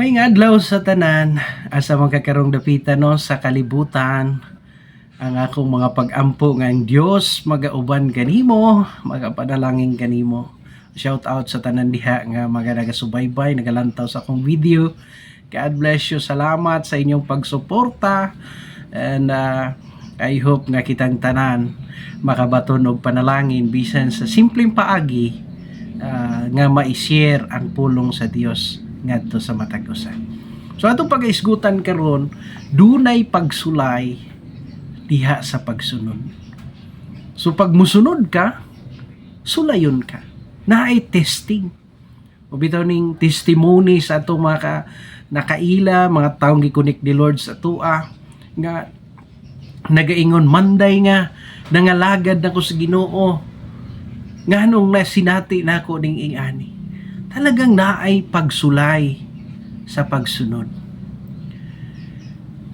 May adlaw sa tanan, asa magkakarong dapitan no sa kalibutan, ang akong mga pag-ampo nga ang Dios magauban kanimo, magapadalangin kanimo. Shout out sa tanan diha nga mga nagasubaybay, nagalantaw sa akong video. God bless you. Salamat sa inyong pagsuporta. And I hope nga kitang tanan makabaton og panalangin bisan sa simpleng paagi nga ma-share ang pulong sa Dios ngadto sa matag usa. So atong pag-isgutan karon, dunay pagsulay diha sa pagsunod. So pag musunod ka, sulayon ka. Naay testing. O bitaw ning testimony sa atong mga nakaila, mga taong gikunik ni Lord sa tua nga nagaingon manday nga nangalagad nako sa Ginoo. Nganong na sinati nako ning ingani. Talagang naay pagsulay sa pagsunod.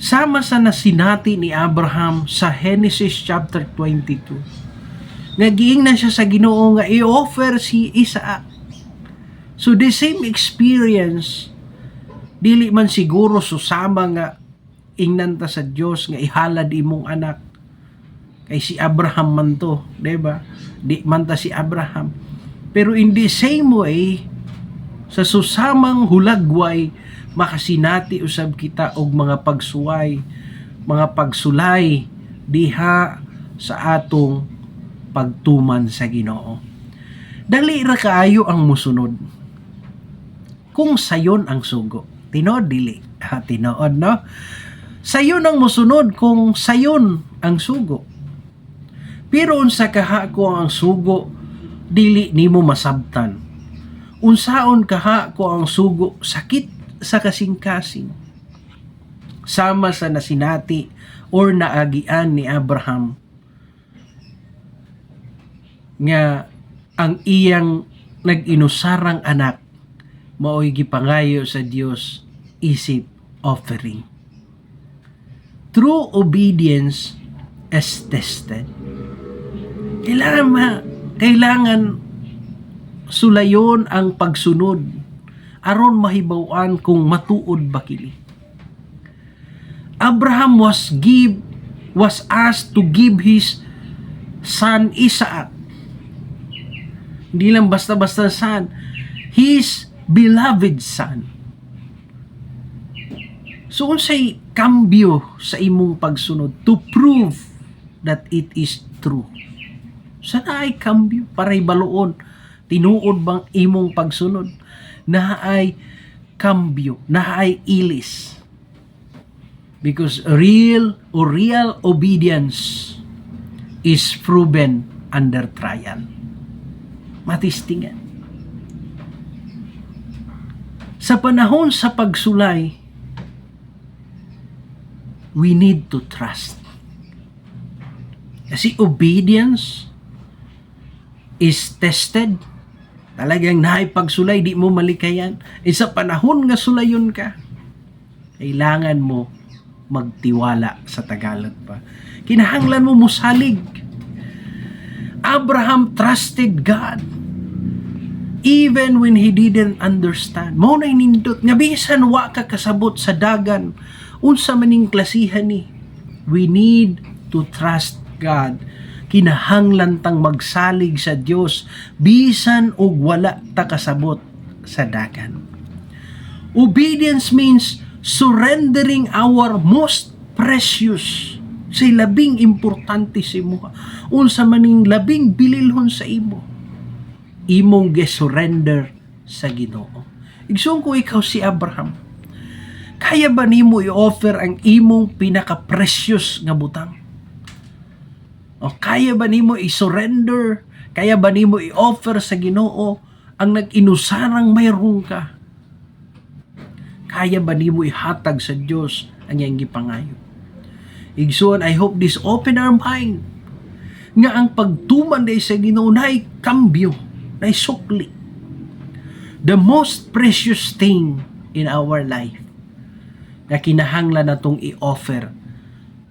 Sama sa nasinati ni Abraham sa Genesis chapter 22. Nagiing na siya sa Ginoo nga i-offer si Isaac. So the same experience, dili man siguro susama nga ingnan ta sa Dios nga ihalad imong anak. Kay si Abraham man to, diba? Di man ta si Abraham. Pero in the same way, sa susamang hulagway, makasinati usab kita og mga pagsuway, mga pagsulay diha sa atong pagtuman sa Ginoo. Dali ra kaayo ang musunod. Kung sayon ang sugo, tinuod dili. Tinuod no? Sayon ang musunod kung sayon ang sugo. Pero unsa kaha ko ang sugo, dili nimo masabtan. Unsaon kaha ko ang sugo, sakit sa kasing-kasing. Sama sa nasinati or naagian ni Abraham nga ang iyang nag-inusarang anak mao'y gipangayo sa Dios isip offering. True obedience is tested. Kailangan sulayon ang pagsunod aron mahibaw-an kung matuod ba kini. Abraham was asked to give his son Isaac. Hindi lang basta-basta son, his beloved son. So unsay kambyo sa imong pagsunod to prove that it is true? Sana ay kambyo para ibaluon tinuod bang imong pagsunod? Naay kambyo, naay ilis. Because real obedience is proven under trial. Matistingan. Sa panahon sa pagsulay, we need to trust. Kasi obedience is tested. Talagang naay pagsulay, di mo malikayan. Sa panahon nga sulayon ka, kailangan mo magtiwala sa Tagalog pa. Kinahanglan mo musalig. Abraham trusted God even when he didn't understand. Mao na inindot nga bisan wa ka kasabot sa dagan unsa maning klasihan ni. We need to trust God. Kinahanglan tang magsalig sa Dios bisan og wala ta kasabot sa dagan. Obedience means surrendering our most precious, say labing importante sa imo, unsa maning labing bililhon sa imo, imong gi-surrender sa Ginoo. Igsoon ko ikaw si Abraham, kaya ba nimo i-offer ang imong pinaka-precious nga butang? O kaya ba nimo i-surrender? Kaya ba nimo i-offer sa Ginoo ang nag-inusarang mayroon ka? Kaya ba nimo ihatag sa Dios ang iyang gipangayo? Igsoon, I hope this open our mind nga ang pagtuman day sa Ginoo nay kambyo, nay sukli. The most precious thing in our life na kinahanglan natong i-offer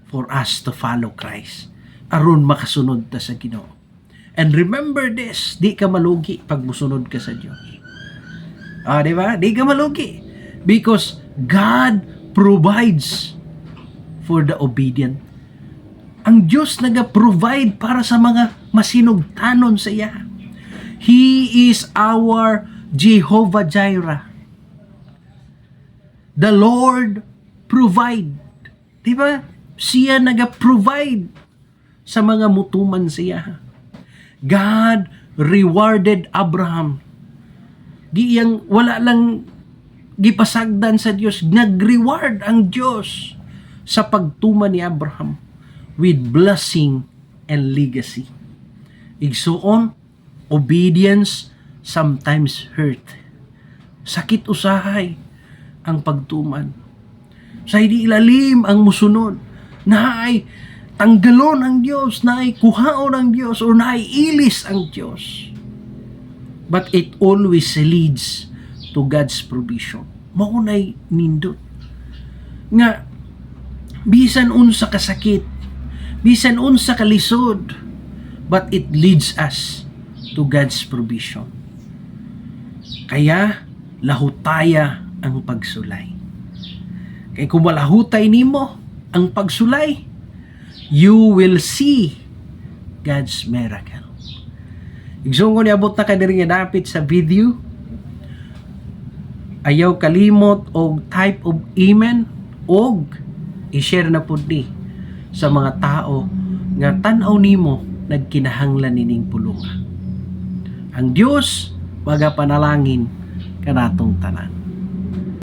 for us to follow Christ aron makasunod ta sa Ginoo. And remember this, di ka malugi pag musunod ka sa Dios. Di ba? Di ka malugi. Because God provides for the obedient. Ang Diyos naga-provide para sa mga masinugtanon sa iya. He is our Jehovah Jireh. The Lord provide. Diba? Siya naga-provide sa mga mutuman siya. God rewarded Abraham. Giyang wala lang gipasagdan sa Dios, nag-reward ang Dios sa pagtuman ni Abraham with blessing and legacy. Igsuon, obedience sometimes hurt. Sakit usahay ang pagtuman. Sa hindi ilalim ang musunod, na ay tanggalon ang Diyos, na ay kuhaon ang Diyos, o na ay ilis ang Diyos. But it always leads to God's provision. Maunay nindot. Nga, bisan unsa kasakit, bisan unsa kalisod, but it leads us to God's provision. Kaya, lahutaya ang pagsulay. Kaya kung malahutay nimo ang pagsulay, you will see God's miracle. Igsoon ko niabot na ka diri nga dapit sa video. Ayaw kalimot og type of amen og i-share na pud ni sa mga tao nga tan-aw nimo nagkinahanglan nining pulungan. Ang Dios magapanalangin kanatong tanan.